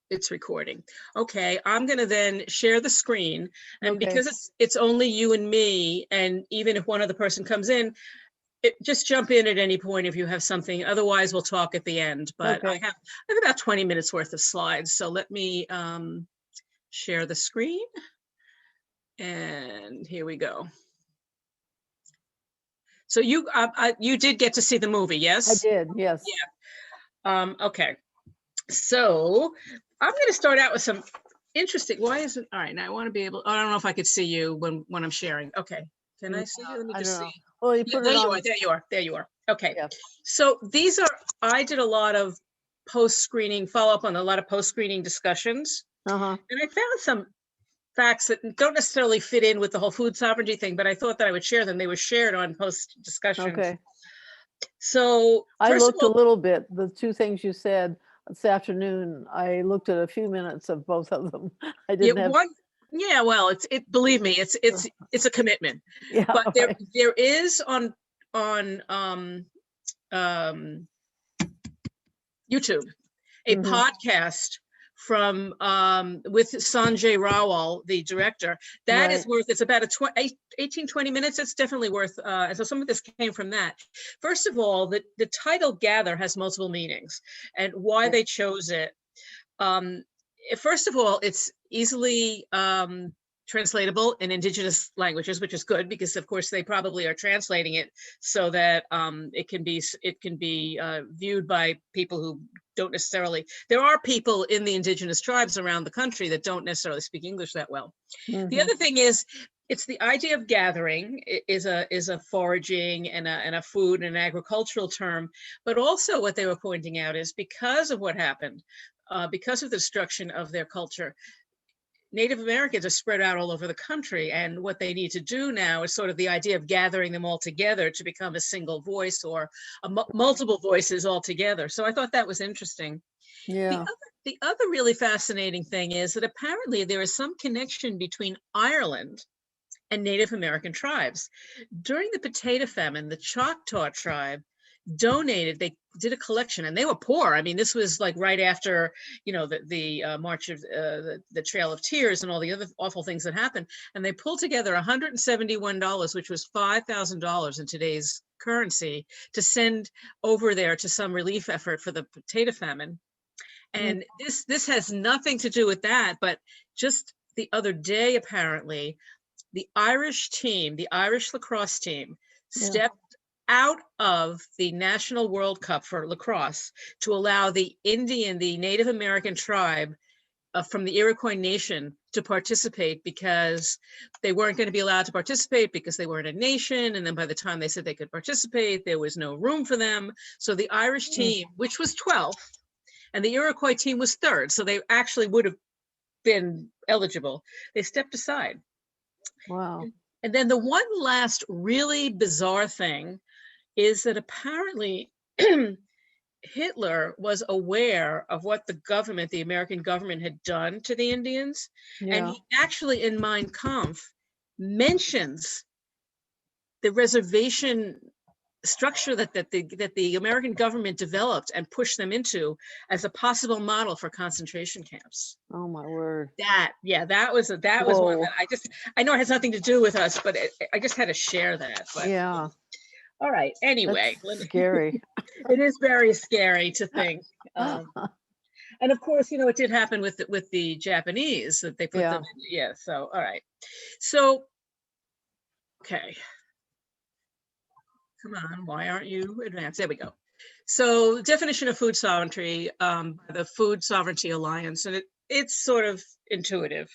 It's recording. Okay, I'm gonna then share the screen, and Okay. because it's only you and me, and even if one other person comes in, just jump in at any point if you have something. Otherwise, we'll talk at the end. But I Okay. have about 20 minutes worth of slides. So let me share the screen, and here we go. So you did get to see the movie, yes? I did, yes. Yeah. Okay. So I'm going to start out with some interesting. Why isn't all right? Now I want to be able. I don't know if I could see you when I'm sharing. Okay, can I see you? Let me I just don't know. see. Well, you Yeah, put there it you on. are. There you are. There you are. Okay. Yeah. So these are. I did a lot of post-screening follow up on a lot of post-screening discussions, Uh-huh. and I found some facts that don't necessarily fit in with the whole food sovereignty thing, but I thought that I would share them. They were shared on post discussions. Okay. So I first looked of all, a little bit. The two things you said this afternoon, I looked at a few minutes of both of them. I yeah, didn't have. yeah, well, believe me, it's a commitment. Yeah. But Right. there is on um YouTube a Mhm. podcast from with Sanjay Rawal, the director. That is Right. worth, it's about 18, 20 minutes. It's definitely worth, and so some of this came from that. First of all, the title Gather has multiple meanings, and why Yeah. they chose it. First of all, it's easily translatable in indigenous languages, which is good because, of course, they probably are translating it so that it can be viewed by people who don't necessarily. There are people in the indigenous tribes around the country that don't necessarily speak English that well. Mhm. The other thing is, it's the idea of gathering is a foraging and a food and an agricultural term, but also what they were pointing out is because of what happened, because of the destruction of their culture, Native Americans are spread out all over the country, and what they need to do now is sort of the idea of gathering them all together to become a single voice or multiple voices all together. So I thought that was interesting. Yeah. The other really fascinating thing is that apparently there is some connection between Ireland and Native American tribes. During the potato famine, the Choctaw tribe they did a collection, and they were poor. I mean, this was like right after, the March of the Trail of Tears and all the other awful things that happened. And they pulled together $171, which was $5,000 in today's currency, to send over there to some relief effort for the potato famine. And this has nothing to do with that, but just the other day, apparently, the Irish lacrosse team stepped out of the National World Cup for lacrosse to allow the Native American tribe from the Iroquois Nation to participate, because they weren't going to be allowed to participate because they weren't a nation. And then by the time they said they could participate, there was no room for them. So the Irish team, which was 12th, and the Iroquois team was 3rd, so they actually would have been eligible, they stepped aside. Wow. And then the one last really bizarre thing is that apparently Hitler was aware of what the American government had done to the Indians. Yeah. And he actually, in Mein Kampf, mentions the reservation structure that the American government developed and pushed them into as a possible model for concentration camps. Oh my word. That was one that I know it has nothing to do with us, but I just had to share that. But Yeah. all right. Anyway, That's scary. it is very scary to think. And of course, it did happen with the Japanese, that they put them in. Yeah. So, all right. So, okay. Come on. Why aren't you advanced? There we go. So, definition of food sovereignty, the Food Sovereignty Alliance, and it's sort of intuitive.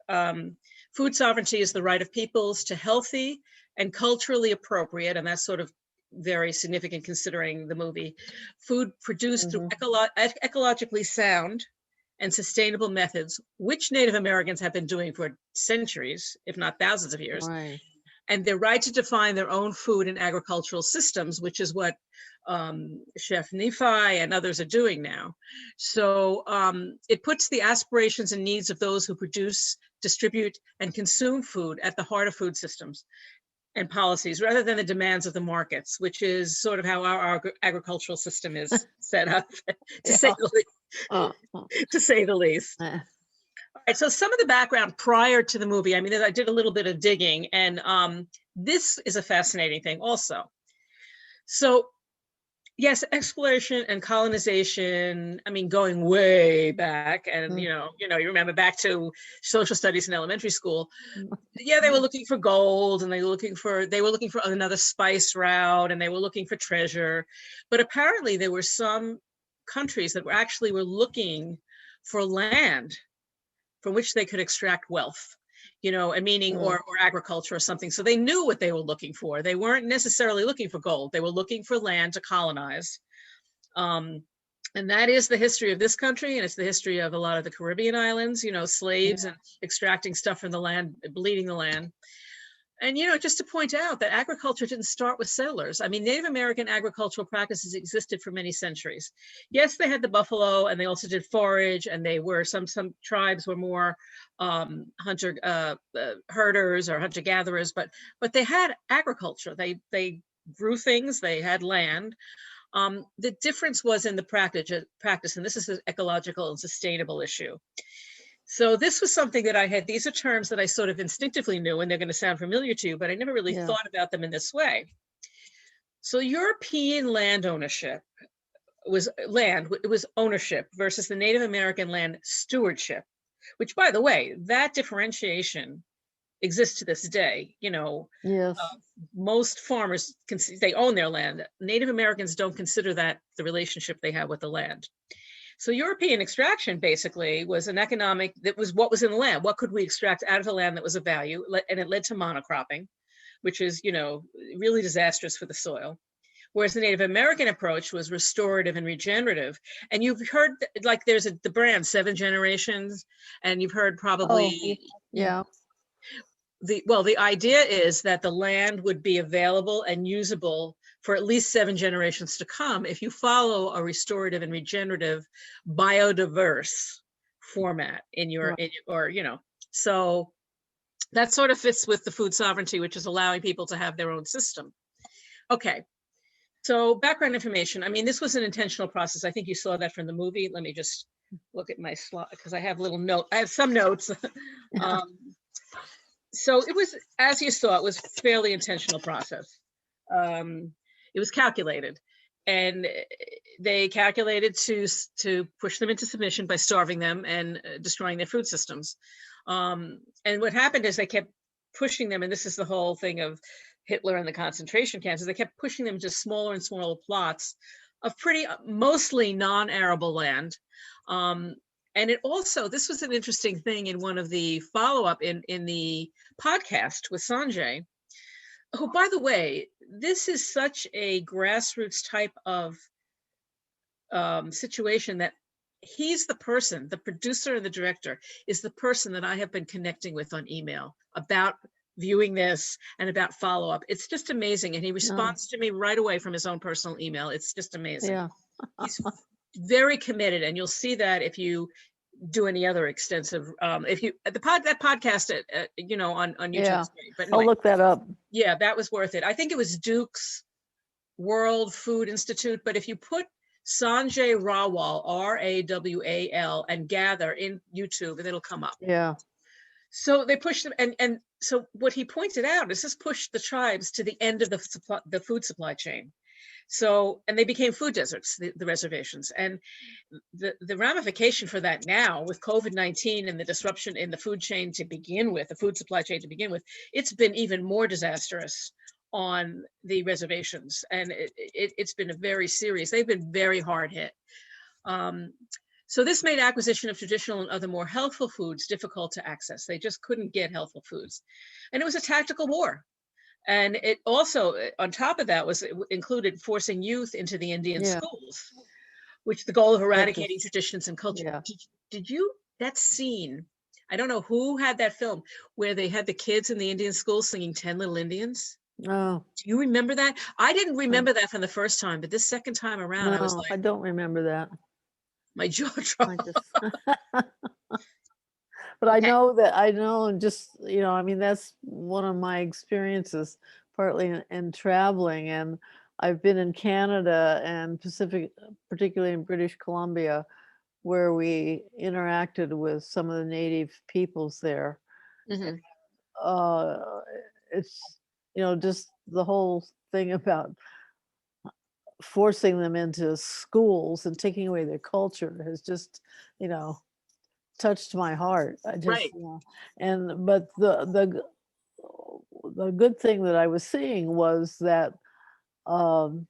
Food sovereignty is the right of peoples to healthy and culturally appropriate, and that's sort of very significant considering the movie, food produced through ecologically sound and sustainable methods, which Native Americans have been doing for centuries, if not thousands of years. Right. And their right to define their own food and agricultural systems, which is what Chef Nephi and others are doing now. So it puts the aspirations and needs of those who produce, distribute, and consume food at the heart of food systems and policies, rather than the demands of the markets, which is sort of how our agricultural system is set up, to say the least. to say the least. Eh, All right, so some of the background prior to the movie, I mean, I did a little bit of digging, and this is a fascinating thing also. So yes, exploration and colonization, I mean, going way back, and mm, you remember back to social studies in elementary school. mm, Yeah, they were looking for gold, and they were looking for another spice route, and they were looking for treasure. But apparently there were some countries that were looking for land from which they could extract wealth, and meaning, mm, or agriculture or something. So they knew what they were looking for. They weren't necessarily looking for gold. They were looking for land to colonize. Um, and that is the history of this country, and it's the history of a lot of the Caribbean islands, slaves yeah, and extracting stuff from the land, bleeding the land. And, just to point out that agriculture didn't start with settlers. I mean, Native American agricultural practices existed for many centuries. Yes, they had the buffalo, and they also did forage, and they were some tribes were more hunter herders or hunter gatherers, but they had agriculture. They grew things. They had land. The difference was in the practice, and this is an ecological and sustainable issue. So this was something that these are terms that I sort of instinctively knew, and they're going to sound familiar to you, but I never really yeah. thought about them in this way. So European land ownership it was ownership versus the Native American land stewardship, which, by the way, that differentiation exists to this day. Yes. Most farmers, they own their land. Native Americans don't consider that the relationship they have with the land. So European extraction basically was that was what was in the land. What could we extract out of the land that was of value? And it led to monocropping, which is, really disastrous for the soil. Whereas the Native American approach was restorative and regenerative. And you've heard, like, there's the brand 7 Generations, and you've heard Oh, probably yeah. the idea is that the land would be available and usable for at least 7 generations to come if you follow a restorative and regenerative biodiverse format in your, Right. so that sort of fits with the food sovereignty, which is allowing people to have their own system. Okay, so background information. I mean, this was an intentional process. I think you saw that from the movie. Let me just look at my slide, because I have some notes. Yeah. So it was, as you saw, it was a fairly intentional process. It was calculated, and they calculated to push them into submission by starving them and destroying their food systems. And what happened is they kept pushing them, and this is the whole thing of Hitler and the concentration camps, is they kept pushing them to smaller and smaller plots of mostly non-arable land. And this was an interesting thing in one of the follow-up in the podcast with Sanjay, who, by the way, this is such a grassroots type of situation that he's the producer and the director is the person that I have been connecting with on email about viewing this and about follow-up. It's just amazing. And he No. responds to me right away from his own personal email. It's just amazing. Yeah. He's very committed, and you'll see that if you do any other extensive if you that podcast on YouTube. Yeah. But I'll anyway, look that up. yeah, that was worth it. I think it was Duke's World Food Institute, but if you put Sanjay Rawal, Rawal, and Gather in YouTube, and it'll come up. Yeah. So they pushed them, and so what he pointed out is this pushed the tribes to the end of the food supply chain. So, and they became food deserts, the reservations. And the ramification for that now with COVID-19 and the disruption in the food chain to begin with, the food supply chain to begin with, it's been even more disastrous on the reservations. And it's been they've been very hard hit. So this made acquisition of traditional and other more healthful foods difficult to access. They just couldn't get healthful foods. And it was a tactical war. And it also, on top of that, included forcing youth into the Indian schools, which the goal of eradicating traditions and culture. Yeah. Did you, that scene, I don't know who had that film, where they had the kids in the Indian schools singing 10 Little Indians? Oh. Do you remember that? I didn't remember that from the first time, but this second time around, No, I was like, I don't remember that. my jaw I dropped. just But I know just, I mean, that's one of my experiences, partly in traveling. And I've been in Canada and particularly in British Columbia, where we interacted with some of the native peoples there. Mhm. Uh, it's, just the whole thing about forcing them into schools and taking away their culture has just, you know, touched my heart. I just, Right. and but the good thing that I was seeing was that um,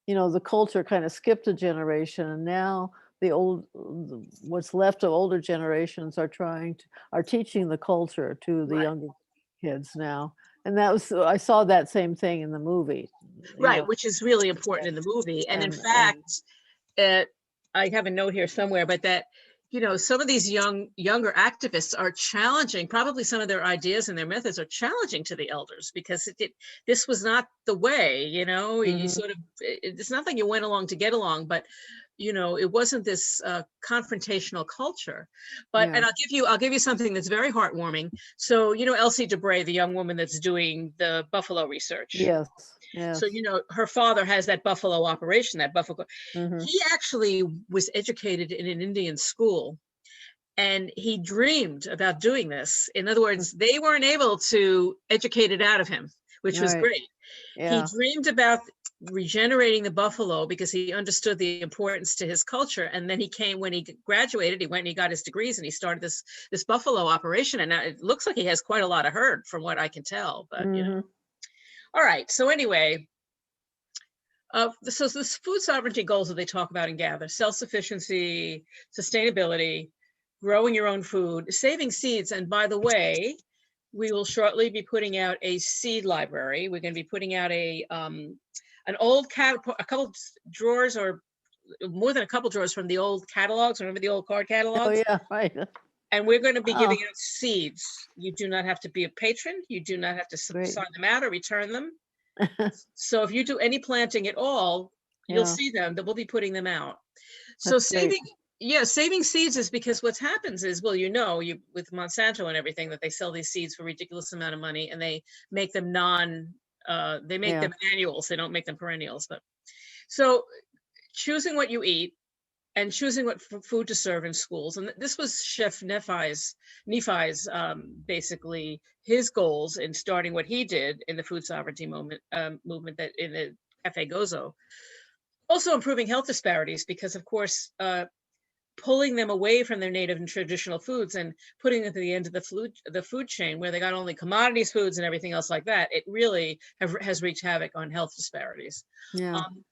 the culture kind of skipped a generation, and now what's left of older generations are teaching the culture to the Right. younger kids now. And I saw that same thing in the movie, you Right, know, which is really important in the movie. And in and fact, uh, I have a note here somewhere, but that, some of these younger activists are challenging, probably some of their ideas and their methods are challenging to the elders, because this was not the way, you mhm, sort of, it's not like you went along to get along, but it wasn't this confrontational culture. But, yeah, and I'll give you something that's very heartwarming. So, Elsie DeBray, the young woman that's doing the buffalo research. yes, So, yes, her father has that buffalo operation, that buffalo. hmm, He actually was educated in an Indian school, and he dreamed about doing this. In other words, they weren't able to educate it out of him, which was right, great. He yeah, dreamed about regenerating the buffalo because he understood the importance to his culture. And then when he graduated, he went and he got his degrees and he started this buffalo operation. And now it looks like he has quite a lot of herd from what I can tell. But hmm, all right. So anyway, so this food sovereignty goals that they talk about and gather: self-sufficiency, sustainability, growing your own food, saving seeds. And by the way, we will shortly be putting out a seed library. We're going to be putting out an old a couple drawers, or more than a couple drawers, from the old catalogs. Remember the old card oh catalogs? yeah, right, And we're going to be giving oh, out seeds. You do not have to be a patron. You do not have to great, sign them out or return them. So if you do any planting at all, you'll yeah, see them, that we'll be putting them out. So that's great, saving seeds is because what happens is, well, you with Monsanto and everything, that they sell these seeds for a ridiculous amount of money, and they make them they make yeah, them annuals. They don't make them perennials. But so choosing what you eat and choosing what food to serve in schools. And this was Chef Nephi's basically his goals in starting what he did in the food sovereignty movement, that in the Cafe Gozo. Also improving health disparities, because of course, pulling them away from their native and traditional foods and putting them at the end of the food chain, where they got only commodities foods and everything else like that, it really has wreaked havoc on health disparities. yeah, Um,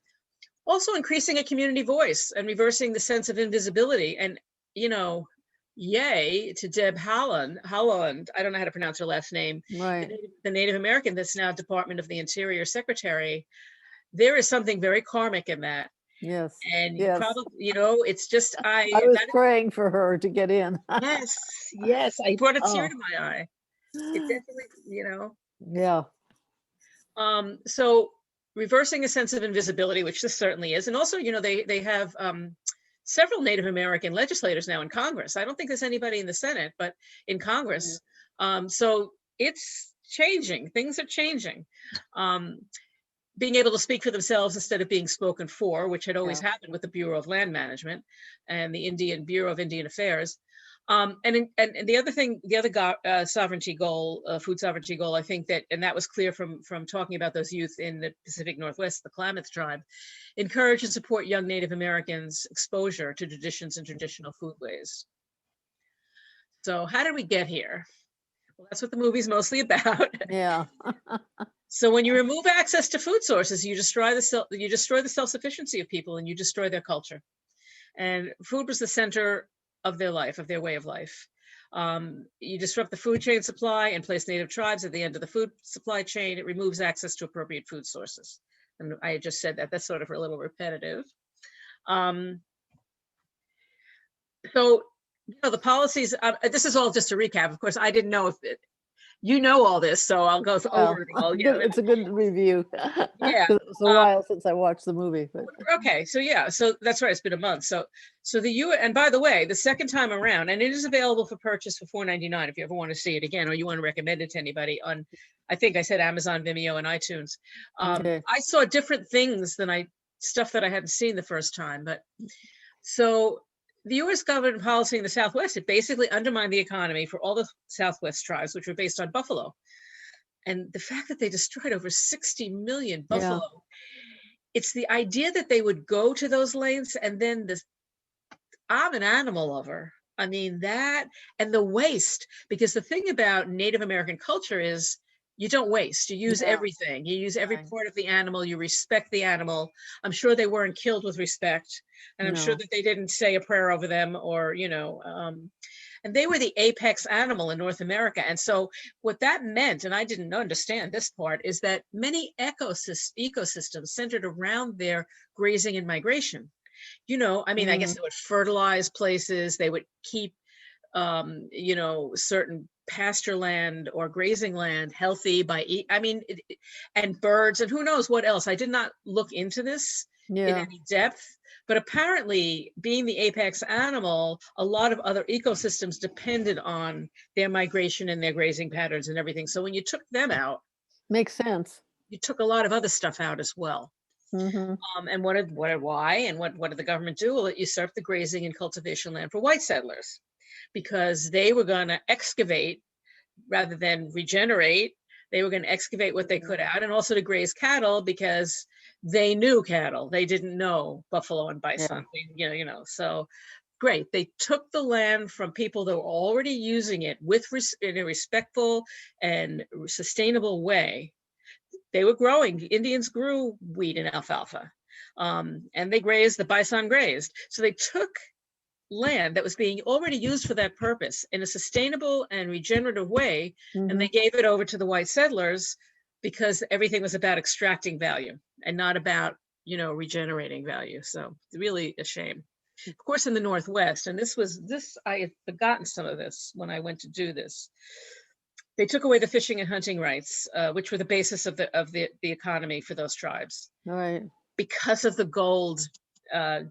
Also increasing a community voice and reversing the sense of invisibility. And, you know, yay to Deb Haaland, I don't know how to pronounce her last name, right, the Native American that's now Department of the Interior Secretary. There is something very karmic in that. yes, And you yes. probably, it's just, I was praying for her to get in. yes, yes, I brought a tear Oh, to my eye. It definitely, yeah, So reversing a sense of invisibility, which this certainly is. And also, they have several Native American legislators now in Congress. I don't think there's anybody in the Senate, but in yeah, Congress. So it's changing. Things are changing. Um, Being able to speak for themselves instead of being spoken for, which had always yeah, happened with the Bureau of Land Management and the Indian Bureau of Indian Affairs. And the other thing, the other sovereignty goal, food sovereignty goal, I think that was clear from talking about those youth in the Pacific Northwest, the Klamath tribe: encourage and support young Native Americans' exposure to traditions and traditional foodways. So how did we get here? Well, that's what the movie's mostly about. yeah, So when you remove access to food sources, you destroy the self-sufficiency of people, and you destroy their culture. And food was the center of their life, of their way of life. You disrupt the food chain supply and place native tribes at the end of the food supply chain. It removes access to appropriate food sources. And I just said that. That's sort of a little repetitive. Um, so, the policies, this is all just a recap. Of course, I didn't know if all this, so I'll go over well, it all. good, it's a good review. Yeah. 'Cause it was a Um, while since I watched the movie, but Okay, so yeah, so that's right. It's been a month. So and by the way, the second time around, and it is available for purchase for $4.99 if you ever want to see it again, or you want to recommend it to anybody on, I think I said Amazon, Vimeo, and iTunes. okay, I saw different things than stuff that I hadn't seen the first time. But so the U.S. government policy in the Southwest, it basically undermined the economy for all the Southwest tribes, which were based on buffalo. And the fact that they destroyed over 60 million Yeah. buffalo, it's the idea that they would go to those lengths. And then this, I'm an animal lover. I mean, that and the waste, because the thing about Native American culture is you don't waste. You use Yeah. everything. You use every Right. part of the animal. You respect the animal. I'm sure they weren't killed with respect. And I'm sure No. that they didn't say a prayer over them or, and they were the apex animal in North America. And so what that meant, and I didn't understand this part, is that many ecosystems centered around their grazing and migration. I mean, I guess they would fertilize places, they would keep, certain pasture land or grazing land healthy and birds and who knows what else. I did not look into this in Yeah. any depth, but apparently being the apex animal, a lot of other ecosystems depended on their migration and their grazing patterns and everything. So when you took them out, Makes sense. you took a lot of other stuff out as well. Mm-hmm. And what did the government do? Well, it usurped the grazing and cultivation land for white settlers because they were going to excavate rather than regenerate. They were going to excavate what they could out, and also to graze cattle because they knew cattle. They didn't know buffalo and bison. Yeah. So great. They took the land from people that were already using it in a respectful and sustainable way. They were growing. Indians grew wheat and alfalfa, and they grazed. The bison grazed. So they took land that was being already used for that purpose in a sustainable and regenerative way, and they gave it over to the white settlers because everything was about extracting value and not about regenerating value. So really a shame. Of course, in the Northwest, and I had forgotten some of this when I went to do this. They took away the fishing and hunting rights, which were the basis of the economy for those tribes. Right. Because of the gold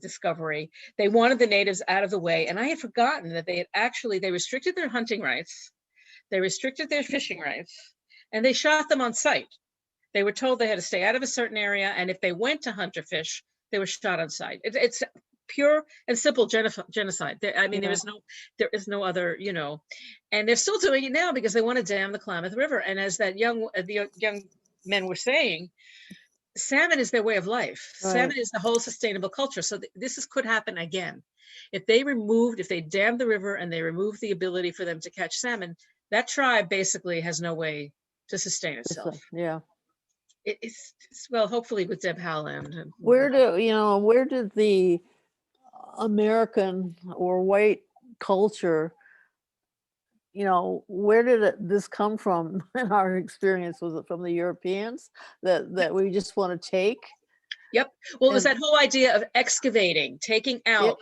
discovery, they wanted the natives out of the way. And I had forgotten that they restricted their hunting rights, they restricted their fishing rights, and they shot them on sight. They were told they had to stay out of a certain area, and if they went to hunt or fish, they were shot on sight. It's pure and simple genocide. There is no other, and they're still doing it now because they want to dam the Klamath River. And as the young men were saying, salmon is their way of life. Right. Salmon is the whole sustainable culture. So could happen again. If they dammed the river and they removed the ability for them to catch salmon, that tribe basically has no way to sustain itself. Yeah. It's well, hopefully with Deb Howland. Where did the American or white culture, where did this come from in our experience? Was it from the Europeans that we just want to take? Yep. Well, it was that whole idea of excavating, taking out,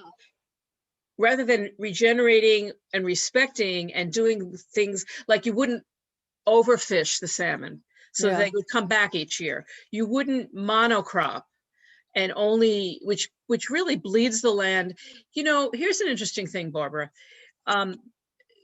rather than regenerating and respecting and doing things like you wouldn't overfish the salmon so they would come back each year. You wouldn't monocrop and only, which really bleeds the land. Here's an interesting thing, Barbara.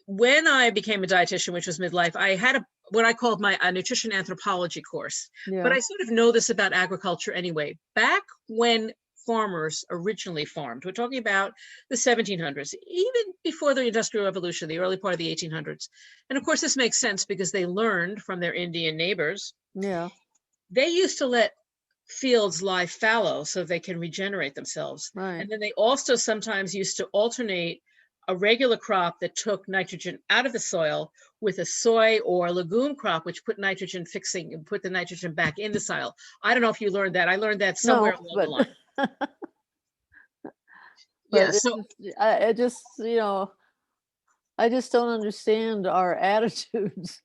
When I became a dietitian, which was midlife, I had what I called my nutrition anthropology course. But I sort of know this about agriculture anyway. Back when farmers originally farmed, we're talking about the 1700s, even before the Industrial Revolution, the early part of the 1800s. And of course, this makes sense because they learned from their Indian neighbors. Yeah. They used to let fields lie fallow so they can regenerate themselves. Right. And then they also sometimes used to alternate a regular crop that took nitrogen out of the soil with a soy or legume crop, which put the nitrogen back in the soil. I don't know if you learned that. I learned that somewhere along the line. I just don't understand our attitudes.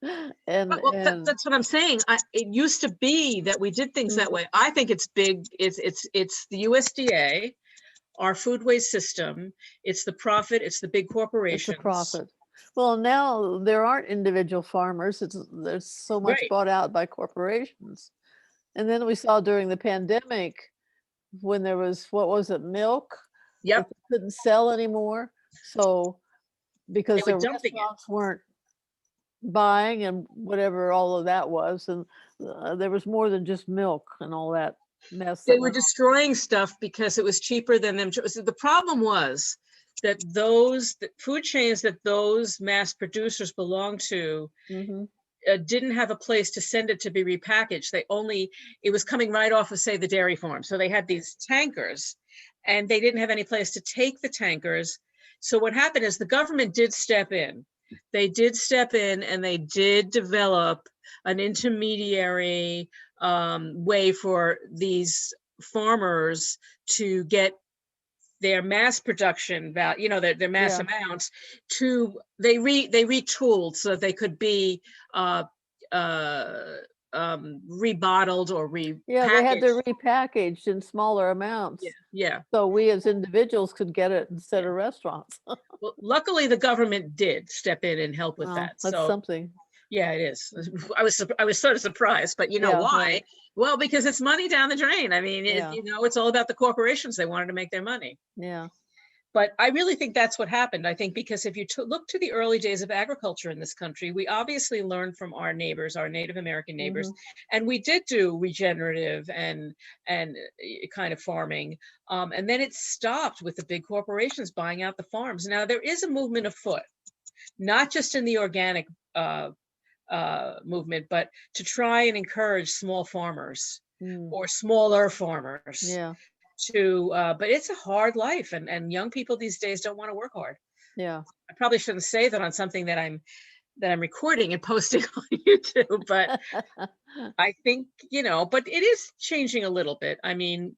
That's what I'm saying. It used to be that we did things that way. I think it's big. It's the USDA, our food waste system. It's the profit. It's the big corporations. It's the profit. Well, now there aren't individual farmers. There's so much bought out by corporations. And then we saw during the pandemic when there was, what was it, milk? Yep. That they couldn't sell anymore. So because the restaurants weren't buying and whatever all of that was, and there was more than just milk and all that mess. They were destroying stuff because it was cheaper than them. The problem was that those food chains that those mass producers belong to didn't have a place to send it to be repackaged. It was coming right off of, say, the dairy farm. So they had these tankers and they didn't have any place to take the tankers. So what happened is the government did step in. They did step in and they did develop an intermediary way for these farmers to get their mass production value, their mass amounts they retooled so that they could be rebottled or repackaged. Yeah, they had to repackaged in smaller amounts. Yeah. So we as individuals could get it instead of restaurants. Well, luckily the government did step in and help with that. That's So something. yeah, it is. I was sort of surprised, but why? Right. Well, because it's money down the drain. I mean, it's all about the corporations. They wanted to make their money. Yeah. But I really think that's what happened. I think because if you look to the early days of agriculture in this country, we obviously learned from our neighbors, our Native American neighbors, and we did do regenerative and kind of farming. And then it stopped with the big corporations buying out the farms. Now there is a movement afoot, not just in the organic movement, but to try and encourage small farmers or smaller farmers. Yeah. But it's a hard life, and young people these days don't want to work hard. Yeah. I probably shouldn't say that on something that I'm recording and posting on YouTube, but I think, but it is changing a little bit. I mean,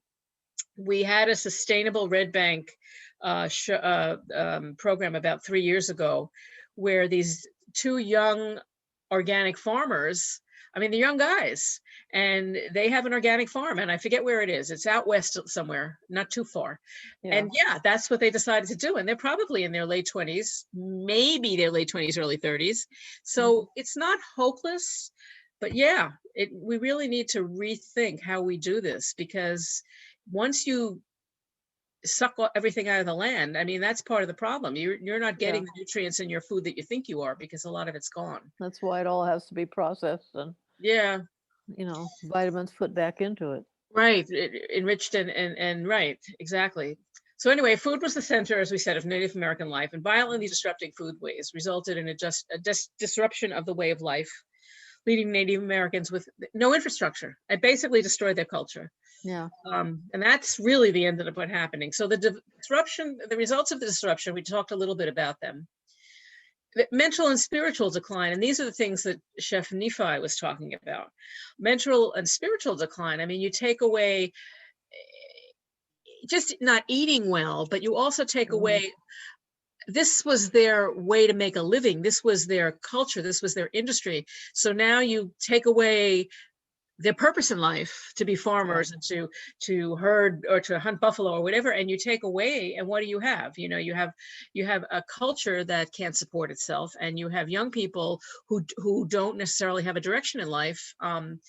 we had a sustainable red bank program about 3 years ago where these two young organic farmers, I mean, they're young guys, and they have an organic farm, and I forget where it is. It's out west somewhere, not too far. Yeah. And that's what they decided to do. And they're probably in their late 20s, maybe their late 20s, early 30s. So it's not hopeless, but we really need to rethink how we do this, because once you suck everything out of the land, I mean, that's part of the problem. You're not getting the nutrients in your food that you think you are, because a lot of it's gone. That's why it all has to be processed and vitamins put back into it. Right, enriched and right, exactly. So anyway, food was the center, as we said, of Native American life, and violently disrupting foodways resulted in a disruption of the way of life, leaving Native Americans with no infrastructure. It basically destroyed their culture. Yeah. And that's really the end of what happening. So the results of the disruption, we talked a little bit about them. The mental and spiritual decline, and these are the things that Chef Nephi was talking about. Mental and spiritual decline. I mean, you take away just not eating well, but you also take away, this was their way to make a living. This was their culture. This was their industry. So now you take away their purpose in life, to be farmers and to herd or to hunt buffalo or whatever, and you take away, and what do you have? You have a culture that can't support itself, and you have young people who don't necessarily have a direction in life, and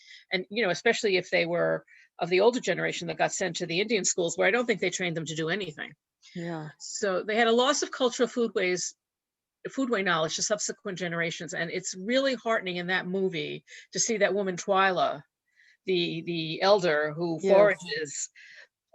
especially if they were of the older generation that got sent to the Indian schools, where I don't think they trained them to do anything. Yeah. So they had a loss of cultural foodway knowledge to subsequent generations, and it's really heartening in that movie to see that woman Twyla, the elder who forages,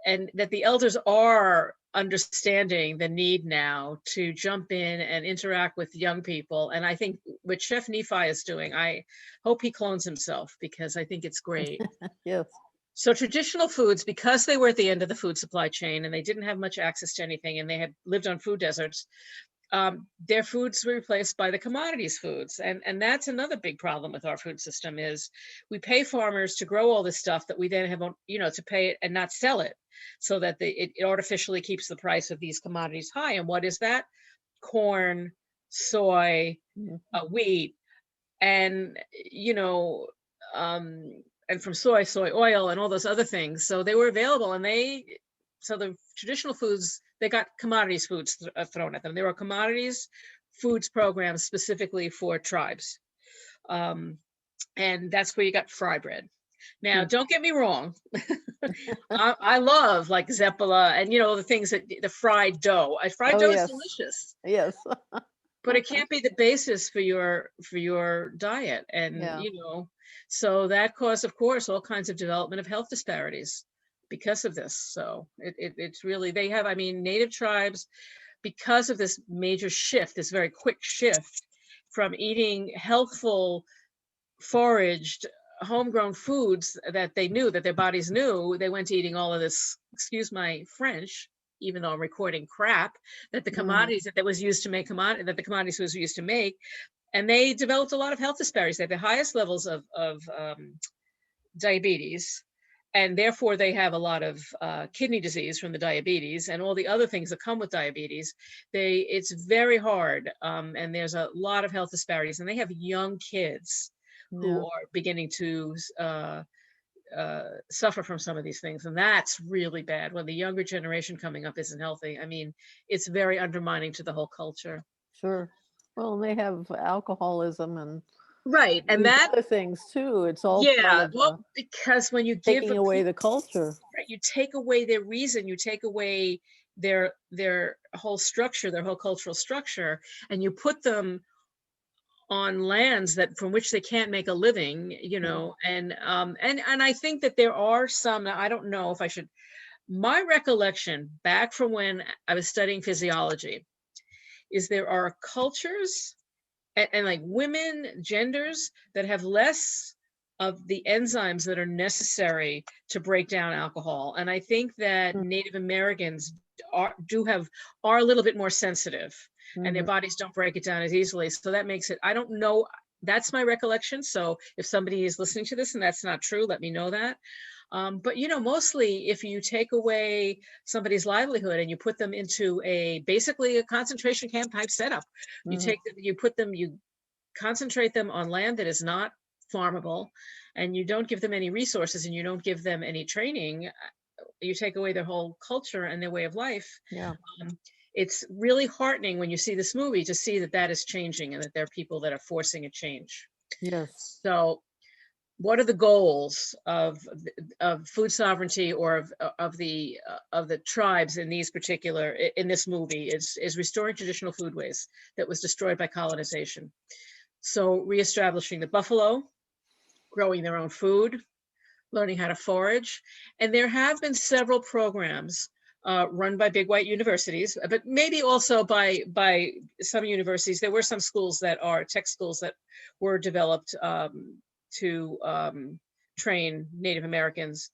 and that the elders are understanding the need now to jump in and interact with young people. And I think what Chef Nephi is doing, I hope he clones himself, because I think it's great. Yes. So traditional foods, because they were at the end of the food supply chain and they didn't have much access to anything, and they had lived on food deserts, their foods were replaced by the commodities foods. And that's another big problem with our food system, is we pay farmers to grow all this stuff that we then have, to pay it and not sell it, so that it artificially keeps the price of these commodities high. And what is that? Corn, soy, wheat, and, and from soy oil and all those other things. So they were available, and so the traditional foods, they got commodities foods thrown at them. There were commodities foods programs specifically for tribes. And that's where you got fry bread. Now, don't get me wrong. I love like Zeppola and, the things the fried dough. Fried dough is delicious. Yes. But it can't be the basis for your diet. And, so that caused, of course, all kinds of development of health disparities because of this. So it's really, Native tribes because of this major shift, this very quick shift from eating healthful, foraged, homegrown foods that they knew, that their bodies knew, they went to eating all of this, excuse my French, even though I'm recording, crap, that the commodities that was used to make that the commodities was used to make. And they developed a lot of health disparities. They have the highest levels of diabetes, and therefore they have a lot of kidney disease from the diabetes and all the other things that come with diabetes. It's very hard, and there's a lot of health disparities, and they have young kids who are beginning to suffer from some of these things, and that's really bad when the younger generation coming up isn't healthy. I mean, it's very undermining to the whole culture. Sure. Well, they have alcoholism and right, and these that other things too. It's all part of well, because when you give taking away the culture, right, you take away their reason, you take away their whole structure, their whole cultural structure, and you put them on lands that from which they can't make a living, you know. And I think that there are some, I don't know if I should, my recollection back from when I was studying physiology is there are cultures and like women, genders that have less of the enzymes that are necessary to break down alcohol. And I think that Native Americans are a little bit more sensitive, and their bodies don't break it down as easily. So that makes it, I don't know, that's my recollection. So if somebody is listening to this and that's not true, let me know that. But, you know, mostly if you take away somebody's livelihood and you put them into basically a concentration camp type setup, you concentrate them on land that is not farmable, and you don't give them any resources and you don't give them any training, you take away their whole culture and their way of life. It's really heartening when you see this movie to see that that is changing and that there are people that are forcing a change. Yes. So what are the goals of food sovereignty or of the tribes in this movie is restoring traditional foodways that was destroyed by colonization. So reestablishing the buffalo, growing their own food, learning how to forage. And there have been several programs run by big white universities, but maybe also by some universities. There were some schools that are tech schools that were developed to train Native Americans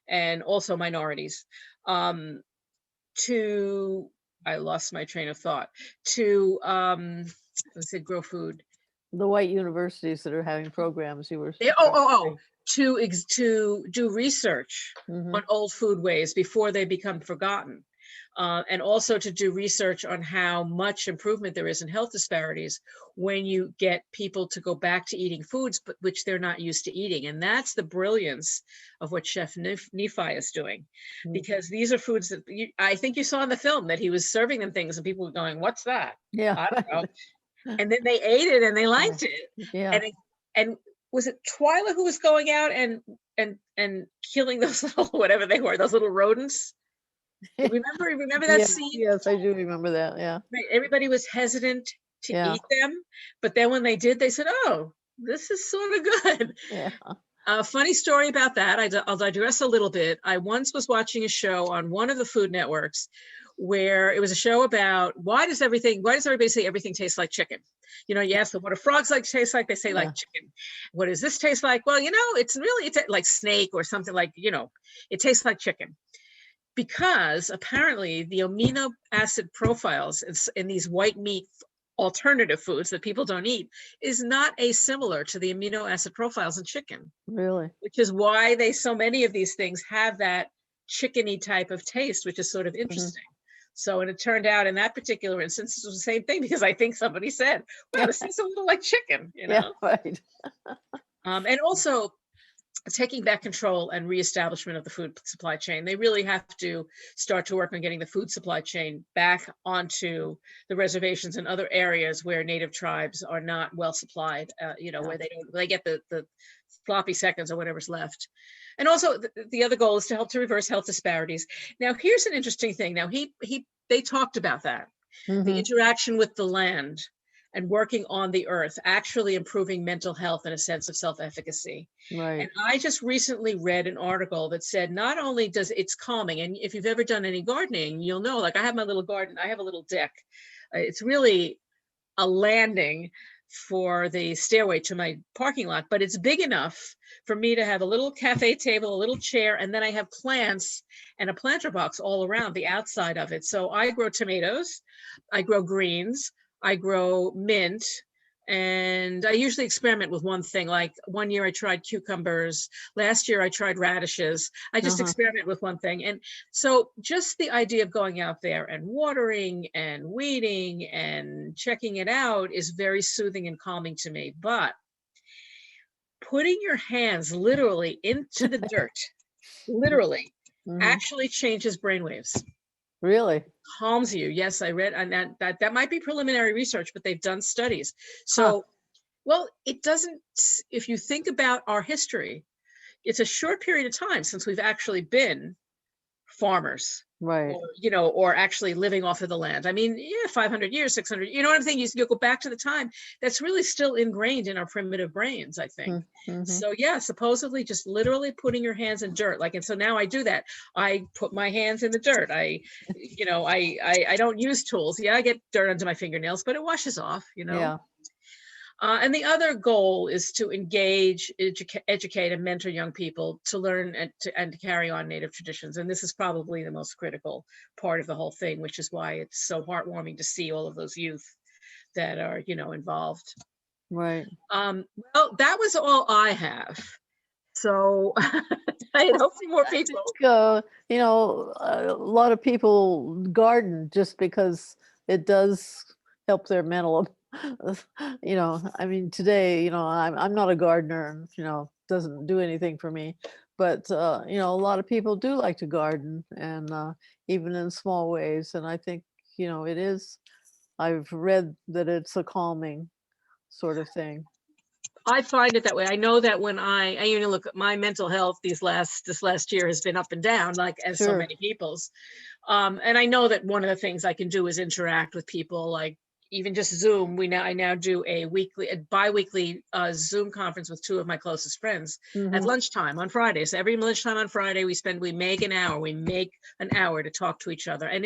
and also minorities I lost my train of thought, to grow food. The white universities that are having programs you were to do research on old foodways before they become forgotten, and also to do research on how much improvement there is in health disparities when you get people to go back to eating foods but which they're not used to eating. And that's the brilliance of what Chef Nephi is doing, because these are foods that I think you saw in the film that he was serving them things and people were going, "What's that?" I don't know. And then they ate it and they liked it. And was it Twyla who was going out and killing those little, whatever they were, those little rodents? Remember that scene? Yes, I do remember that. Yeah. Right. Everybody was hesitant to eat them, but then when they did, they said, "Oh, this is sort of good." Yeah. A funny story about that. I'll digress a little bit. I once was watching a show on one of the food networks where it was a show about why does everybody say everything tastes like chicken? You know, you ask them, what do frogs taste like? They say like chicken. What does this taste like? Well, you know, it's like snake or something, like, you know, it tastes like chicken. Because apparently the amino acid profiles in these white meat alternative foods that people don't eat is not asimilar to the amino acid profiles in chicken. Really? Which is why so many of these things have that chickeny type of taste, which is sort of interesting. So, and it turned out in that particular instance, it was the same thing, because I think somebody said, "Well, this tastes a little like chicken," you know? Yeah, right. And also taking back control and reestablishment of the food supply chain. They really have to start to work on getting the food supply chain back onto the reservations and other areas where Native tribes are not well supplied, you know, where they get the sloppy seconds or whatever's left. And also the other goal is to help to reverse health disparities. Now, here's an interesting thing. Now, they talked about that, the interaction with the land and working on the earth, actually improving mental health and a sense of self-efficacy. Right. And I just recently read an article that said not only does it's calming, and if you've ever done any gardening, you'll know, like I have my little garden, I have a little deck. It's really a landing for the stairway to my parking lot, but it's big enough for me to have a little cafe table, a little chair, and then I have plants and a planter box all around the outside of it. So I grow tomatoes, I grow greens, I grow mint, and I usually experiment with one thing. Like one year I tried cucumbers, last year I tried radishes. I just experiment with one thing. And so just the idea of going out there and watering and weeding and checking it out is very soothing and calming to me. But putting your hands literally into the dirt, literally, actually changes brainwaves. Really? Calms you. Yes, I read, and that might be preliminary research, but they've done studies. So, well, it doesn't, if you think about our history, it's a short period of time since we've actually been farmers, Right. or, or actually living off of the land. I mean, yeah, 500 years, 600, you know what I'm saying? You go back to the time that's really still ingrained in our primitive brains, I think. So yeah, supposedly just literally putting your hands in dirt. Like, and so now I do that. I put my hands in the dirt. I don't use tools. Yeah, I get dirt under my fingernails, but it washes off, Yeah. And the other goal is to engage, educate, and mentor young people to learn and to carry on Native traditions. And this is probably the most critical part of the whole thing, which is why it's so heartwarming to see all of those youth that are, involved. Right. Well, that was all I have. So I hope more people. A lot of people garden just because it does help their mental. I mean, today, I'm not a gardener, and doesn't do anything for me. But a lot of people do like to garden, and even in small ways. And I think it is. I've read that it's a calming sort of thing. I find it that way. I know that when I look at my mental health, this last year has been up and down, like as so many people's. And I know that one of the things I can do is interact with people, like even just Zoom. I now do a bi-weekly Zoom conference with two of my closest friends at lunchtime on Fridays. So every lunchtime on Friday, we make an hour to talk to each other. And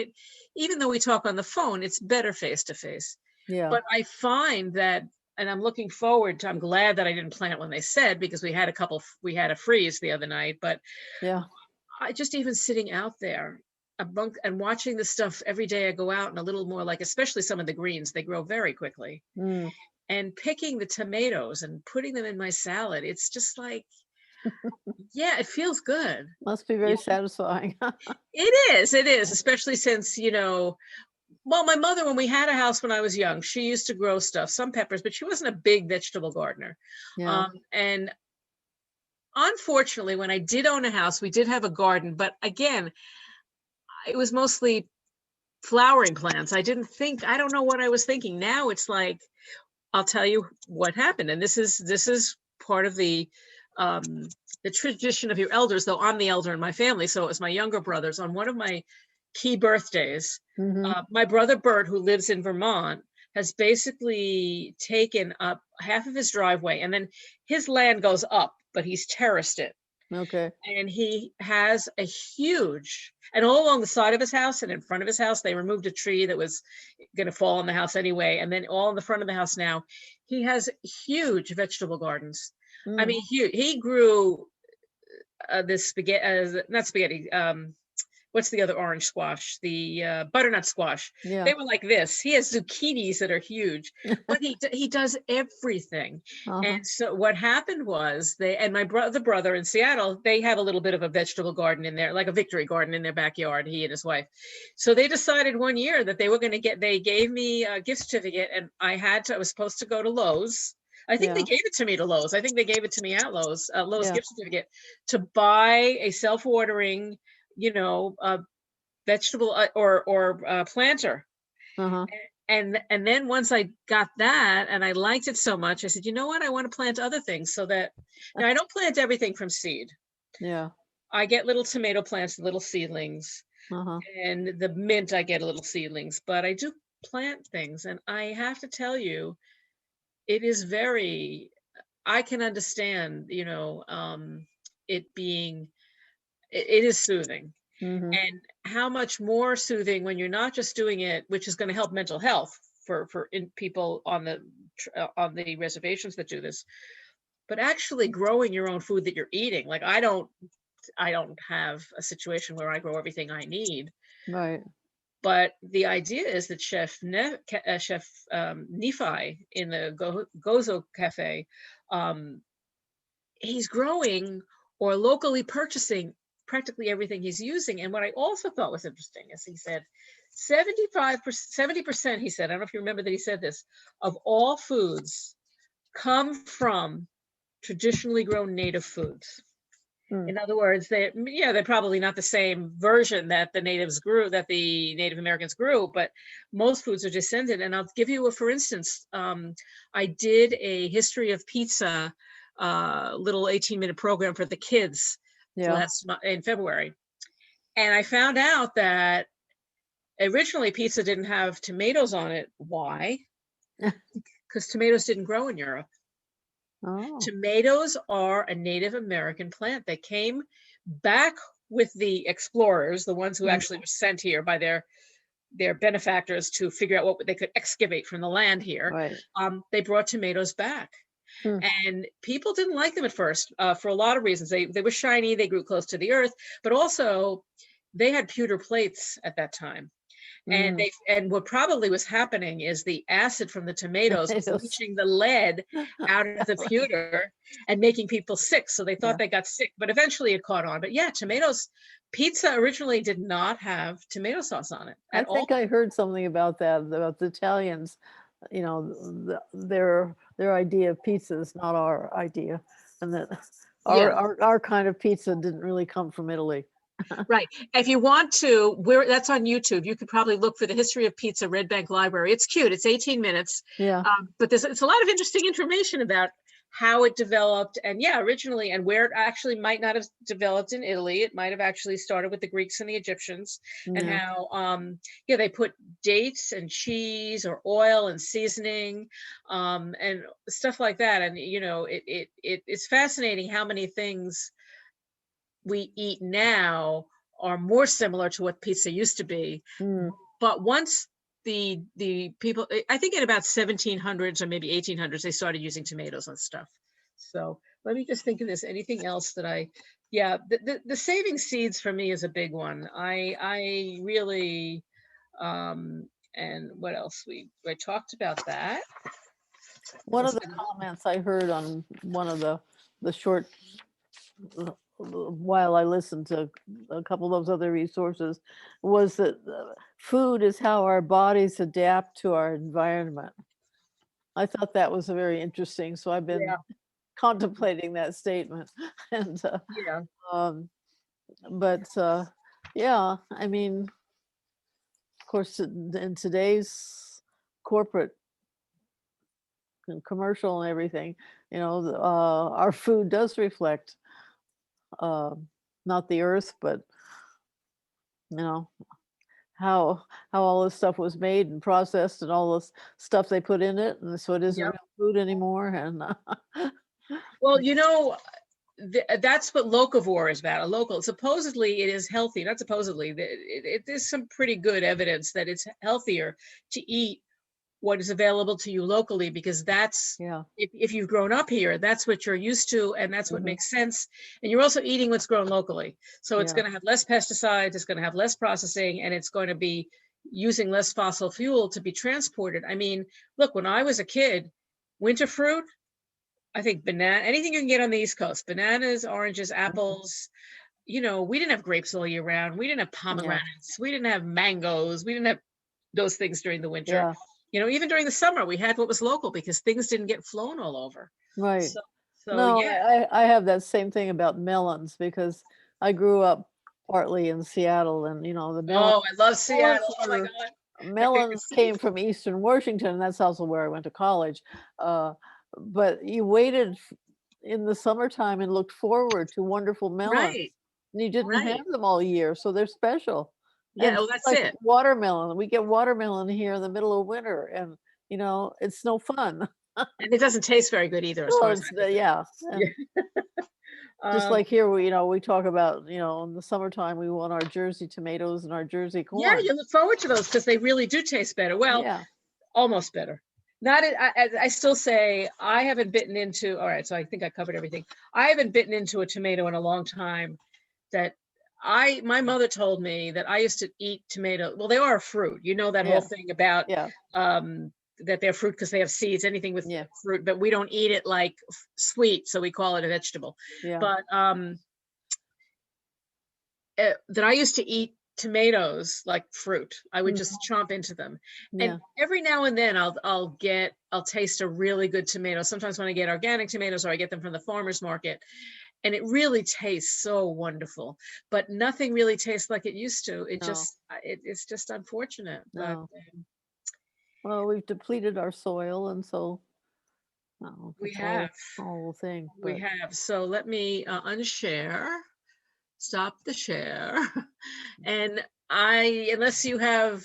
even though we talk on the phone, it's better face to face. Yeah. But I find that, and I'm looking forward to, I'm glad that I didn't plant when they said, because we had a freeze the other night, but yeah, I just, even sitting out there and watching the stuff every day, I go out and a little more, like, especially some of the greens, they grow very quickly, and picking the tomatoes and putting them in my salad. It's just like, yeah, it feels good. Must be very satisfying. It is, especially since, well, my mother, when we had a house when I was young, she used to grow stuff, some peppers, but she wasn't a big vegetable gardener. Yeah. And unfortunately, when I did own a house, we did have a garden, but again, it was mostly flowering plants. I don't know what I was thinking. Now it's like, I'll tell you what happened. And this is part of the tradition of your elders, though I'm the elder in my family. So it was my younger brothers. On one of my key birthdays, my brother Bert, who lives in Vermont, has basically taken up half of his driveway, and then his land goes up, but he's terraced it. Okay. And he has a huge, and all along the side of his house and in front of his house, they removed a tree that was going to fall on the house anyway. And then all in the front of the house now, he has huge vegetable gardens. I mean, he grew this spaghetti, not spaghetti, what's the other orange squash? The butternut squash. Yeah. They were like this. He has zucchinis that are huge, but he does everything. And so what happened was my brother in Seattle, they have a little bit of a vegetable garden in there, like a victory garden in their backyard, he and his wife. So they decided one year that they gave me a gift certificate, and I was supposed to go to Lowe's. I think they gave it to me to Lowe's. I think they gave it to me at Lowe's gift certificate to buy a self-watering, vegetable or planter. And then once I got that and I liked it so much, I said, you know what, I want to plant other things, so that now I don't plant everything from seed. Yeah. I get little tomato plants, little seedlings, and the mint, I get little seedlings, but I do plant things. And I have to tell you, it is very, I can understand, it being, it is soothing. Hmm. And how much more soothing when you're not just doing it, which is going to help mental health for people on the reservations that do this, but actually growing your own food that you're eating. Like I don't have a situation where I grow everything I need, Right. but the idea is that Chef Nephi in the Gozo Cafe, um, he's growing or locally purchasing practically everything he's using. And what I also thought was interesting is he said 75%, 70%, he said, I don't know if you remember that he said this, of all foods come from traditionally grown native foods. Mm. In other words, they're probably not the same version that the Native Americans grew, but most foods are descended. And I'll give you for instance, I did a history of pizza, little 18-minute program for the kids Yeah. in February. And I found out that originally pizza didn't have tomatoes on it. Why? Because tomatoes didn't grow in Europe. Oh. Tomatoes are a Native American plant. They came back with the explorers, the ones who Mm. actually were sent here by their benefactors to figure out what they could excavate from the land here. Right. They brought tomatoes back. Mm. And people didn't like them at first for a lot of reasons. They were shiny, they grew close to the earth, but also they had pewter plates at that time. Mm. And what probably was happening is the acid from the tomatoes was Tomatoes. leaching the lead out of the pewter and making people sick. So they thought Yeah. they got sick, but eventually it caught on. But yeah, pizza originally did not have tomato sauce on it I at all. think I heard something about that, about the Italians, their idea of pizza is not our idea, and that our, Yeah, our kind of pizza didn't really come from Italy. right. If you want to, that's on YouTube. You could probably look for the history of pizza, Red Bank Library. It's cute. It's 18 minutes, Yeah. but it's a lot of interesting information about how it developed, and yeah, originally, and where it actually might not have developed in Italy. It might have actually started with the Greeks and the Egyptians, and Yeah. how they put dates and cheese or oil and seasoning, and stuff like that. And it's fascinating how many things we eat now are more similar to what pizza used to be. Mm. But once the people, I think in about 1700s or maybe 1800s, they started using tomatoes on stuff. So let me just think of this. Anything else that yeah, the saving seeds for me is a big one. I really, and what else? I talked about that. One of the comments I heard on one of the short while I listened to a couple of those other resources was that food is how our bodies adapt to our environment. I thought that was a very interesting. So I've been Yeah, contemplating that statement, and yeah, um, but yeah, I mean, of course, in today's corporate and commercial and everything, our food does reflect uh, not the earth, but you know how all this stuff was made and processed and all this stuff they put in it, and so it isn't yep. real food anymore. And Well, that's what locavore is about. A local, supposedly it is healthy, not supposedly, there's some pretty good evidence that it's healthier to eat what is available to you locally, because that's, yeah. if you've grown up here, that's what you're used to, and that's what Hmm. makes sense. And you're also eating what's grown locally, so it's Yeah. going to have less pesticides, it's going to have less processing, and it's going to be using less fossil fuel to be transported. I mean, look, when I was a kid, winter fruit, I think banana, anything you can get on the East Coast, bananas, oranges, Mhm. apples. We didn't have grapes all year round. We didn't have Yeah. pomegranates. We didn't have mangoes. We didn't have those things during the winter. Yeah. Even during the summer, we had what was local because things didn't get flown all over. Right. So No, yeah. I have that same thing about melons because I grew up partly in Seattle, and the Oh, I love melons Seattle. Oh my were God. My favorite melons city. came from Eastern Washington, and that's also where I went to college. Uh, but you waited in the summertime and looked forward to wonderful melons, Right. and you didn't Right. have them all year, so they're special. Yeah, And well, just that's like it. watermelon, we get watermelon here in the middle of winter, and it's no fun. And it doesn't taste very good either, as far Well, as it's I'm the concerned. yeah, Yeah. and just Um, like here, we talk about, in the summertime, we want our Jersey tomatoes and our Jersey yeah, corn. you look forward to those because they really do taste better. Well, Yeah, almost better. Not, I still say I haven't bitten into, all right, so I think I covered everything. I haven't bitten into a tomato in a long time that my mother told me that I used to eat tomato. Well, they are a fruit. You know that whole yeah, thing about yeah, that they're fruit because they have seeds, anything with yeah, fruit, but we don't eat it like sweet, so we call it a vegetable. yeah. But that I used to eat tomatoes like fruit. I would Mhm. just chomp into them. And Yeah. every now and then I'll taste a really good tomato. Sometimes when I get organic tomatoes or I get them from the farmer's market, and it really tastes so wonderful. But nothing really tastes like it used to. No, It's just unfortunate. But no. Well, we've depleted our soil, and so we that's have. all the thing. We But have. So let me unshare, stop the share. And unless you have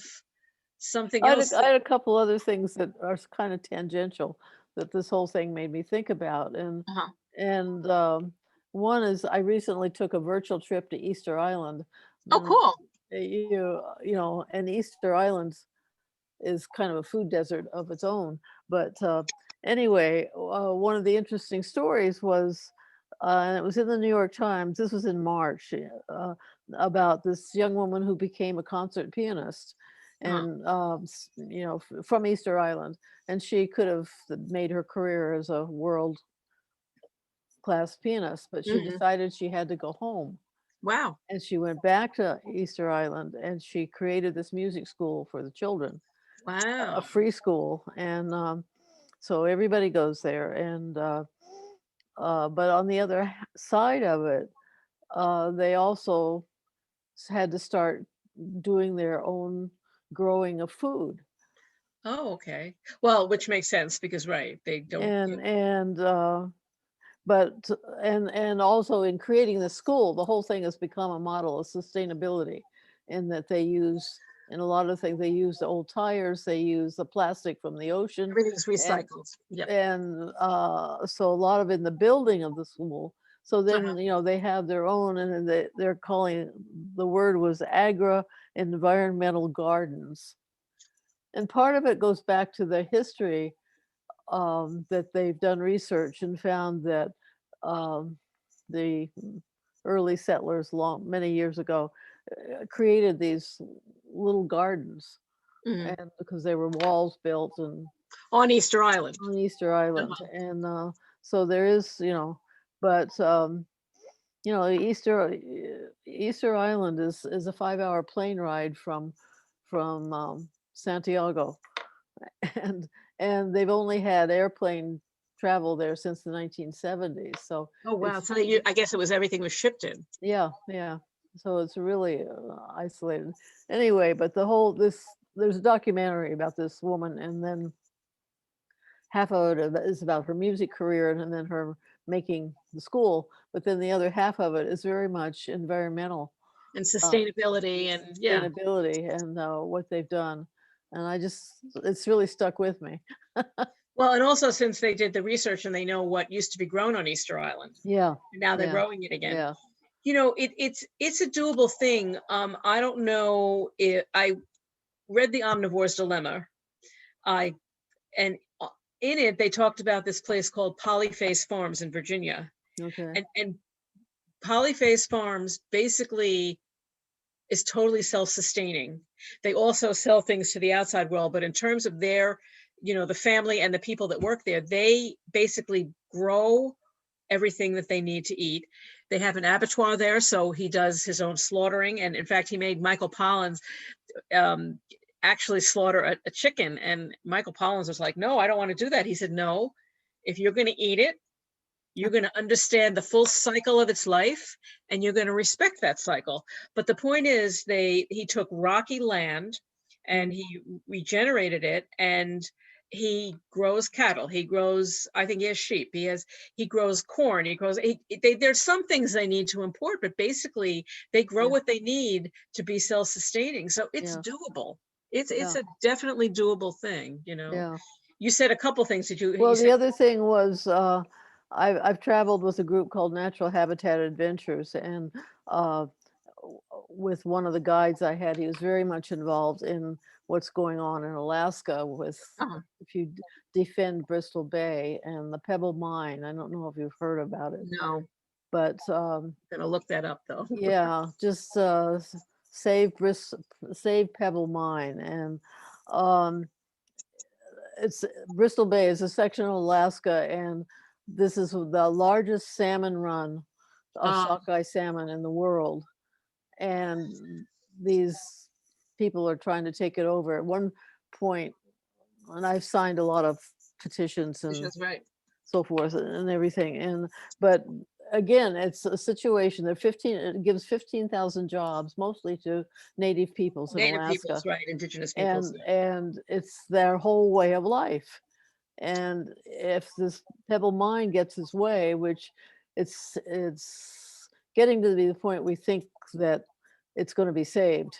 something else. I had a couple other things that are kind of tangential that this whole thing made me think about, Uh-huh. and one is I recently took a virtual trip to Easter Island. Oh, And cool. and Easter Island is kind of a food desert of its own. But anyway, one of the interesting stories was, and it was in the New York Times. This was in March, about this young woman who became a concert pianist, Uh-huh. and from Easter Island, and she could have made her career as a world class pianist, but she Hmm. decided she had to go home. Wow. And she went back to Easter Island and she created this music school for the children, a Wow. free school, and so everybody goes there. And but on the other side of it, they also had to start doing their own growing of food, Oh, okay. Well, which makes sense because, right, they don't and get. but and also in creating the school, the whole thing has become a model of sustainability, in that they use in a lot of things they use the old tires, they use the plastic from the ocean, Everything's and recycled. Yep. so a lot of in the building of the school. So Uh-huh. then they have their own, and then they're calling, the word was agri environmental gardens, and part of it goes back to the history, that they've done research and found that um, the early settlers many years ago created these little gardens, Hmm. and because there were walls built and On Easter Island. on Easter Island, Uh-huh. and so there is, but Easter Island is a 5-hour plane ride from Santiago, and they've only had airplane travel there since the 1970s. So Oh, wow. it's So I guess it was everything was shipped in. yeah, yeah. So it's really isolated. Anyway, but there's a documentary about this woman, and then half of it is about her music career, and then her making the school. But then the other half of it is very much environmental, And uh, sustainability and yeah. sustainability, and what they've done. And it's really stuck with me. Well, and also since they did the research and they know what used to be grown on Easter Island, Yeah, and now they're yeah, growing it again. yeah. It's a doable thing. I don't know if I read The Omnivore's Dilemma. I and in it they talked about this place called Polyface Farms in Virginia, Okay. and Polyface Farms basically is totally self-sustaining. They also sell things to the outside world, but in terms of their, the family and the people that work there, they basically grow everything that they need to eat. They have an abattoir there, so he does his own slaughtering. And in fact, he made Michael Pollan's um, actually slaughter a chicken. And Michael Pollan's was like, no, I don't want to do that. He said, no, if you're going to eat it, you're going to understand the full cycle of its life and you're going to respect that cycle. But the point is, he took rocky land and Mm, he regenerated it, and he grows cattle, he grows, I think he has sheep, he grows corn, there's some things they need to import, but basically they grow Yeah. what they need to be self-sustaining. So it's Yeah. doable. It's Yeah. a definitely doable thing, you know. Yeah. You said a couple things. You Well, the said, other thing was I've traveled with a group called Natural Habitat Adventures, and uh, with one of the guides I had, he was very much involved in what's going on in Alaska with uh if you defend Bristol Bay and the Pebble Mine. I don't know if you've heard about it, no, but gonna look that up though. yeah, just save Pebble Mine, and um, it's Bristol Bay is a section of Alaska, and this is the largest salmon run of Um, sockeye salmon in the world. And these people are trying to take it over. At one point, and I've signed a lot of petitions and that's right. so forth and everything. And but again, it's a situation that it gives 15,000 jobs, mostly to native peoples in Native peoples, Alaska, right? Indigenous peoples. and it's their whole way of life. And if this Pebble Mine gets its way, which it's getting to be the point we think that it's going to be saved.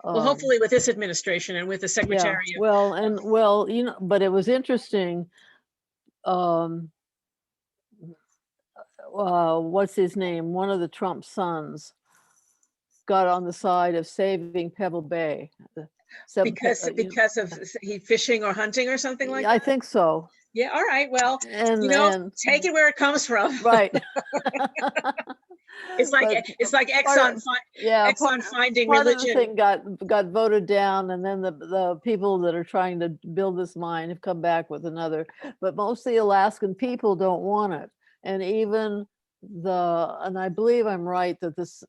Well, um, hopefully with this administration and with the yeah, Secretary well, but it was interesting. Um, what's his name? One of the Trump sons got on the side of saving Pebble Bay. because of he fishing or hunting or something like I that. think so. Yeah, all right. Well, And take it where it comes from. right. It's like But Exxon yeah, Exxon finding part of the religion. thing got voted down, and then the people that are trying to build this mine have come back with another. But most of the Alaskan people don't want it, and even and I believe I'm right that this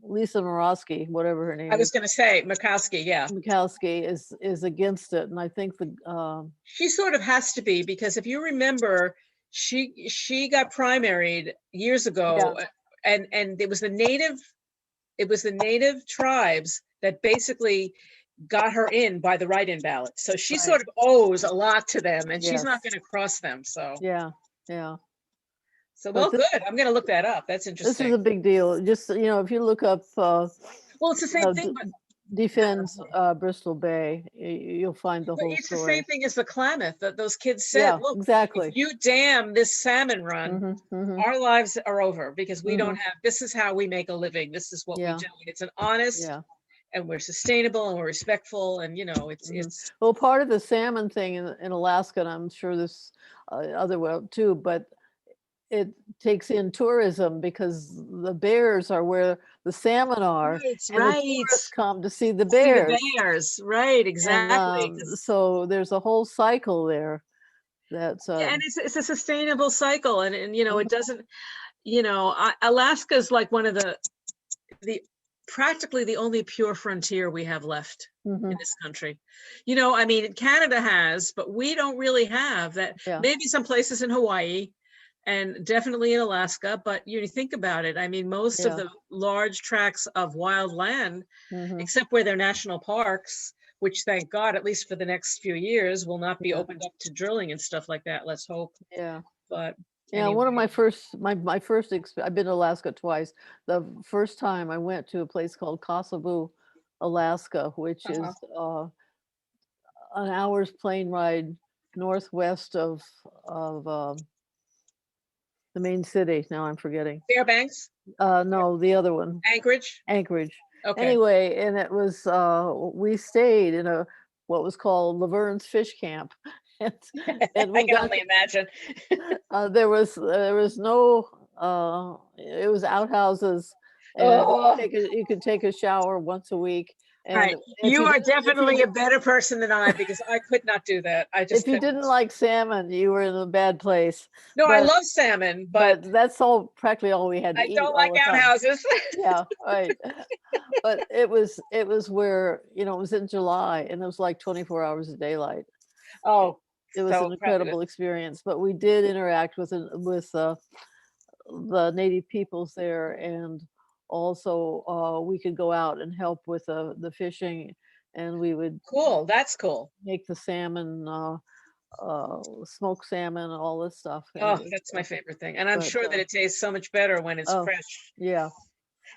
Lisa Murawski, whatever her name I was is, going to say Murkowski. Yeah, Mikowski is against it, and I think she sort of has to be, because if you remember, she got primaried years yeah, ago, and it was the native tribes that basically got her in by the write-in ballot. So she right, sort of owes a lot to them, and she's not yes, going to cross them. So, yeah, yeah. But well, good. I'm going to look that up. That's this is interesting. a big deal. Just if you look up, Well, it's the same thing, but defend Bristol Bay, you'll find the whole it's the same story. thing as the Klamath that those kids said. Yeah, Look, if exactly. you dam this salmon run, Hmm. Hmm. our lives are over, because we don't Hmm. have. This is how we make a living. This is what we Yeah, do. And it's an honest, yeah. and we're sustainable, and we're respectful, and Hmm. it's. Well, part of the salmon thing in Alaska, and I'm sure this other way too, but it takes in tourism because the bears are where the salmon are, Right, and the right. tourists come to see the See the bears. bears, right? And Exactly. 'Cause so there's a whole cycle there that's yeah, and it's a sustainable cycle, and it mhm, doesn't. Alaska is like one of the practically the only pure frontier we have left in mhm, this country. I mean, Canada has, but we don't really have that. yeah, Maybe some places in Hawaii and definitely in Alaska, but you think about it. I mean, most of yeah. the large tracts of wild land, Hmm. except where they're national parks, which thank God, at least for the next few years, will not be Yeah, opened up to drilling and stuff like that. Let's hope. yeah. But Yeah, one of anyway, my first I've been to Alaska twice. The first time I went to a place called Kosovo, Alaska, which uh-huh. is an hour's plane ride northwest of the main city. Now I'm forgetting. Fairbanks, No, the other one, Anchorage. Anchorage. Okay. Anyway, and it was we stayed in a what was called Laverne's Fish Camp, and I we can got only imagine. there was no it was outhouses, and Oh, you could take a shower once a week, all and right. You are definitely a better person than I, because I could not do that. I just if you couldn't. didn't like salmon, you were in a bad place. No, I But love salmon, but that's all practically all we had to I eat don't all like the time. outhouses. Yeah, right. But it was where it was in July, and it was like 24 hours of daylight. Oh, It was an so incredible experience, but we did interact with the native peoples there, and also we could go out and help with the fishing and we would Cool. That's cool. make the salmon, smoked salmon, all this stuff. And Oh, it was, that's my favorite thing. And I'm but sure that it tastes so much better when it's oh fresh. yeah,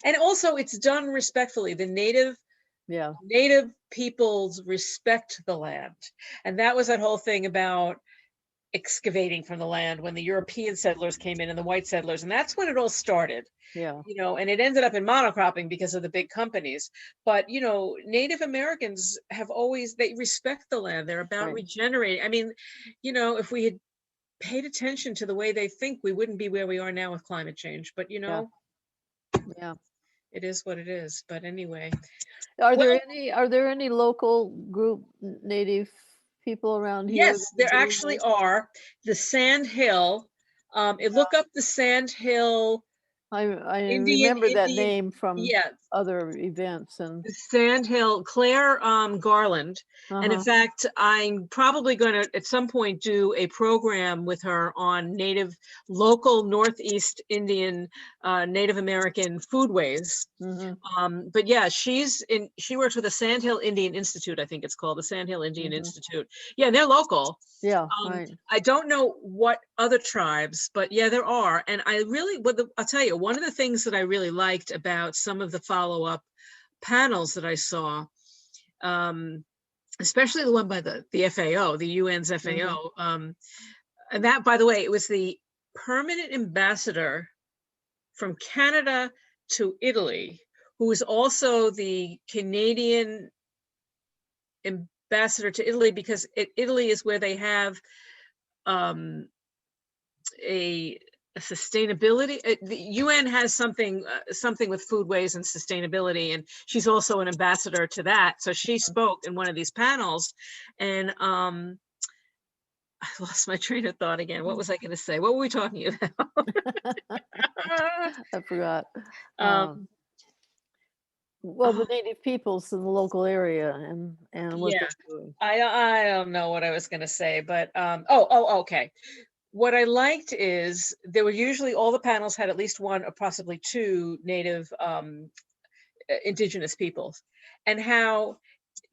And also it's done respectfully. The yeah, native peoples respect the land. And that was that whole thing about excavating from the land when the European settlers came in and the white settlers. And that's when it all started, yeah, and it ended up in monocropping because of the big companies. But, Native Americans have always, they respect the land. They're about right, regenerating. I mean, if we had paid attention to the way they think, we wouldn't be where we are now with climate change. But, yeah, yeah. it is what it is. But anyway, Are well, there any local group native people around here that yes, are there doing actually this? are. The Sand Hill. Look up the Sand Hill I Indian, remember that Indian, name from yeah, other events and the Sand Hill, Claire Garland. And in uh-huh. fact, I'm probably going to at some point do a program with her on local Northeast Indian, Native American foodways. Hmm. But yeah, she works with the Sand Hill Indian Institute, I think it's called the Sand Hill Indian Hmm. Institute. Yeah, they're local. Yeah, right. I don't know what other tribes, but yeah, there are. And I'll tell you, one of the things that I really liked about some of the follow-up panels that I saw, especially the one by the FAO, the UN's Hmm. FAO, and that, by the way, it was the permanent ambassador from Canada to Italy, who is also the Canadian ambassador to Italy, because Italy is where they have um, a sustainability. The UN has something with foodways and sustainability, and she's also an ambassador to that. So she spoke in one of these panels, and I lost my train of thought again. What was I going to say? What were we talking about? I forgot. um, Well, the oh, native peoples in the local area and what yeah, they're doing. I don't know what I was going to say, but okay. What I liked is there were usually, all the panels had at least one or possibly two native indigenous peoples, and how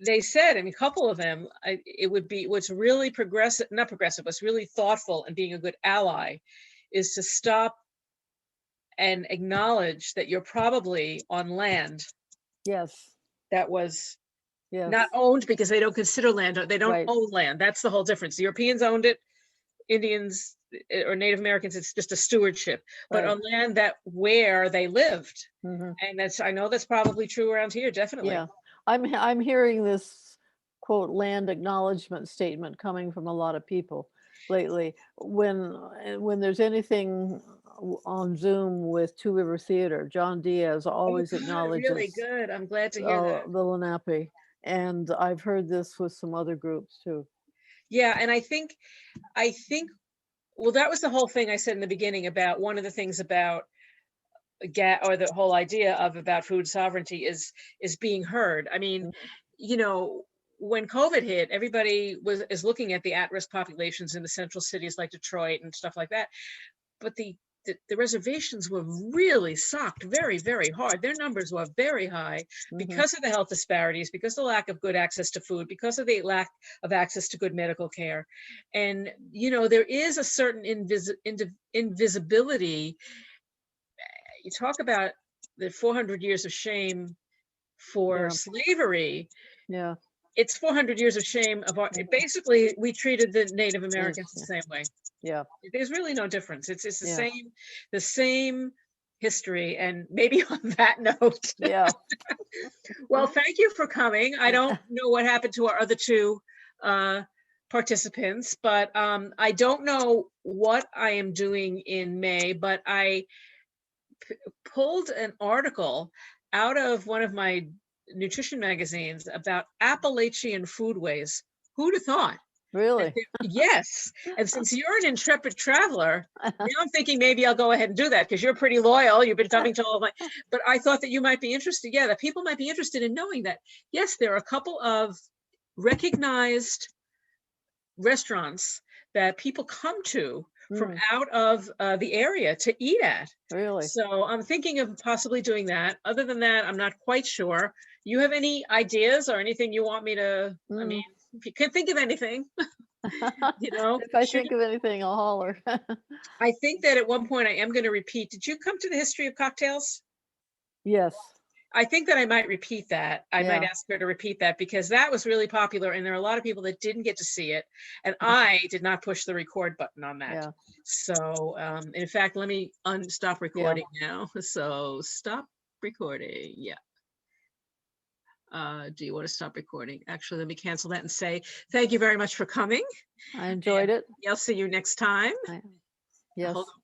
they said, I mean, a couple of them, it would be, what's really progressive, not progressive, what's really thoughtful and being a good ally is to stop and acknowledge that you're probably on land Yes, that was not yes, owned, because they don't consider land, they don't right, own land. That's the whole difference. The Europeans owned it, Indians or Native Americans, it's just a stewardship, but right. on land that where they lived. Hmm. And I know that's probably true around here, definitely. Yeah, I'm hearing this quote land acknowledgement statement coming from a lot of people lately. When there's anything on Zoom with Two River Theater, John Diaz Oh, always good, really acknowledges good. I'm glad to hear that. the Lenape, and I've heard this with some other groups too. Yeah, and I think, well, that was the whole thing I said in the beginning about one of the things about or the whole idea of about food sovereignty is being heard. I mean, Mhm. you know, when COVID hit, everybody is looking at the at-risk populations in the central cities like Detroit and stuff like that. But the reservations were really sucked very, very hard. Their numbers were very high Mhm. because of the health disparities, because of the lack of good access to food, because of the lack of access to good medical care. And, there is a certain invisibility. You talk about the 400 years of shame for Yeah, slavery. yeah. It's 400 years of shame of Mhm. basically, we treated the Native Americans the Yeah, same way. yeah, There's really no difference. It's yeah, the same history. And maybe on that note, yeah. well, thank you for coming. I don't know what happened to our other two uh, participants, but I don't know what I am doing in May, but I pulled an article out of one of my nutrition magazines about Appalachian foodways. Who'd have thought? Really? Yes. And since you're an intrepid traveler, now I'm thinking maybe I'll go ahead and do that, because you're pretty loyal. You've been coming to all of my, but I thought that you might be interested. Yeah, that people might be interested in knowing that, yes, there are a couple of recognized restaurants that people come to from Mm, out of the area to eat at. really? So I'm thinking of possibly doing that. Other than that, I'm not quite sure. you have any ideas or anything you want me to, I Mm. mean, if you can think of anything, you know, If I shoot. think of anything, I'll holler. I think that at one point I am going to repeat. Did you come to the history of cocktails? Yes. I think that I might repeat that. I might Yeah. ask her to repeat that because that was really popular and there are a lot of people that didn't get to see it. And I did not push the record button on that. Yeah. So, in fact, let me stop Yeah. recording now. So stop recording. Yeah. Do you want to stop recording? Actually, let me cancel that and say, thank you very much for coming. I enjoyed And it. I'll see you next time. Yes. Hold on.